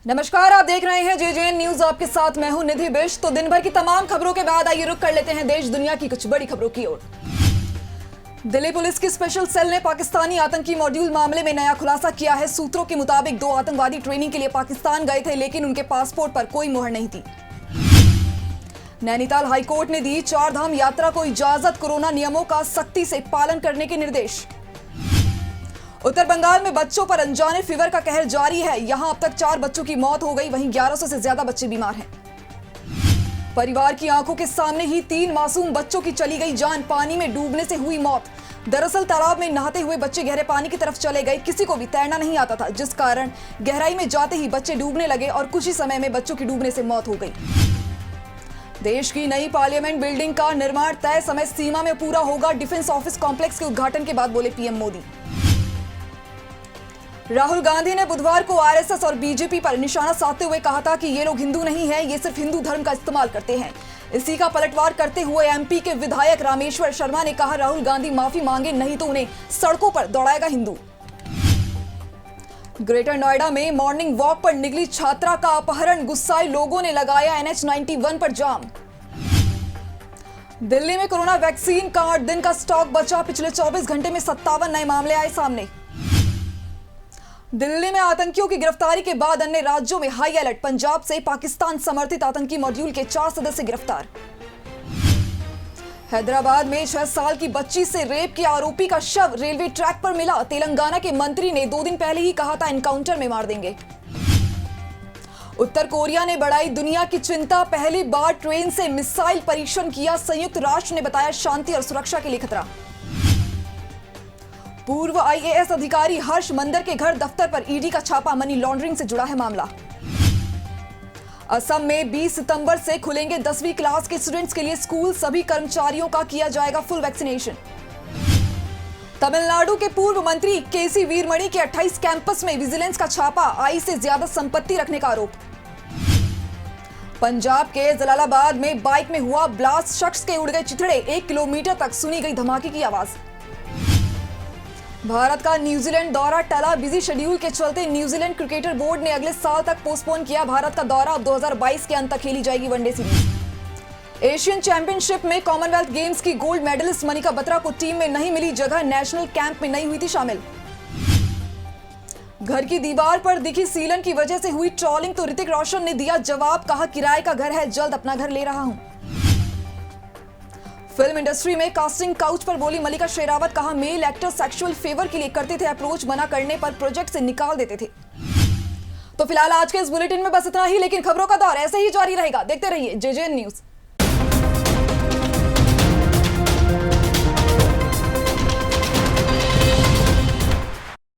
नमस्कार, आप देख रहे हैं जेजेएन न्यूज। आपके साथ मैं हूं निधि बिष्ट। तो दिन भर की तमाम खबरों के बाद आइए रुक कर लेते हैं देश दुनिया की कुछ बड़ी खबरों की ओर। दिल्ली पुलिस की स्पेशल सेल ने पाकिस्तानी आतंकी मॉड्यूल मामले में नया खुलासा किया है। सूत्रों के मुताबिक 2 आतंकवादी ट्रेनिंग के लिए पाकिस्तान गए थे, लेकिन उनके पासपोर्ट पर कोई मुहर नहीं थी। नैनीताल हाईकोर्ट ने दी 4 धाम यात्रा को इजाजत, कोरोना नियमों का सख्ती से पालन करने के निर्देश। उत्तर बंगाल में बच्चों पर अनजाने फीवर का कहर जारी है। यहां अब तक 4 बच्चों की मौत हो गई, वहीं 1100 से ज्यादा बच्चे बीमार हैं। परिवार की आंखों के सामने ही 3 मासूम बच्चों की चली गई जान, पानी में डूबने से हुई मौत। दरअसल तालाब में नहाते हुए बच्चे गहरे पानी की तरफ चले गए। किसी को भी तैरना नहीं आता था, जिस कारण गहराई में जाते ही बच्चे डूबने लगे और कुछ ही समय में बच्चों की डूबने से मौत हो गई। देश की नई पार्लियामेंट बिल्डिंग का निर्माण तय समय सीमा में पूरा होगा। डिफेंस ऑफिस कॉम्प्लेक्स के उद्घाटन के बाद बोले पीएम मोदी। राहुल गांधी ने बुधवार को आरएसएस और बीजेपी पर निशाना साधते हुए कहा था कि ये लोग हिंदू नहीं हैं, ये सिर्फ हिंदू धर्म का इस्तेमाल करते हैं। इसी का पलटवार करते हुए एमपी के विधायक रामेश्वर शर्मा ने कहा, राहुल गांधी माफी मांगे नहीं तो उन्हें सड़कों पर दौड़ाएगा हिंदू। ग्रेटर नोएडा में मॉर्निंग वॉक पर निकली छात्रा का अपहरण, गुस्साए लोगों ने लगाया NH 91 पर जाम। दिल्ली में कोरोना वैक्सीन का 8 दिन का स्टॉक बचा, पिछले 24 घंटे में 57 नए मामले आए सामने। दिल्ली में आतंकियों की गिरफ्तारी के बाद अन्य राज्यों में हाई अलर्ट, पंजाब से पाकिस्तान समर्थित आतंकी मॉड्यूल के 4 सदस्य गिरफ्तार। हैदराबाद में 6 साल की बच्ची से रेप के आरोपी का शव रेलवे ट्रैक पर मिला। तेलंगाना के मंत्री ने 2 दिन पहले ही कहा था एनकाउंटर में मार देंगे। उत्तर कोरिया ने बढ़ाई दुनिया की चिंता, पहली बार ट्रेन से मिसाइल परीक्षण किया। संयुक्त राष्ट्र ने बताया शांति और सुरक्षा के लिए खतरा। पूर्व IAS अधिकारी हर्ष मंदर के घर दफ्तर पर ईडी का छापा, मनी लॉन्ड्रिंग से जुड़ा है मामला। असम में 20 सितंबर से खुलेंगे 10वीं क्लास के स्टूडेंट्स के लिए स्कूल, सभी कर्मचारियों का किया जाएगा फुल वैक्सीनेशन। तमिलनाडु के पूर्व मंत्री केसी वीरमणि के 28 कैंपस में विजिलेंस का छापा, आई से ज्यादा संपत्ति रखने का आरोप। पंजाब के जलालाबाद में बाइक में हुआ ब्लास्ट, शख्स के उड़ गए चिथड़े, 1 किलोमीटर तक सुनी गई धमाके की आवाज। भारत का न्यूजीलैंड दौरा टला, बिजी शेड्यूल के चलते न्यूजीलैंड क्रिकेटर बोर्ड ने अगले साल तक पोस्टपोन किया भारत का दौरा। अब 2022 के अंत तक खेली जाएगी वनडे सीरीज। एशियन चैंपियनशिप में कॉमनवेल्थ गेम्स की गोल्ड मेडलिस्ट मनिका बत्रा को टीम में नहीं मिली जगह, नेशनल कैंप में नहीं हुई थी शामिल। घर की दीवार पर दिखी सीलन की वजह से हुई ट्रोलिंग, तो ऋतिक रोशन ने दिया जवाब, कहा किराए का घर है, जल्द अपना घर ले रहा हूं। फिल्म इंडस्ट्री में कास्टिंग काउच पर बोली मल्लिका शेरावत, कहा मेल एक्टर सेक्सुअल फेवर के लिए करते थे अप्रोच, मना करने पर प्रोजेक्ट से निकाल देते थे। तो फिलहाल आज के इस बुलेटिन में बस इतना ही, लेकिन खबरों का दौर ऐसे ही जारी रहेगा। देखते रहिए जेजेएन न्यूज।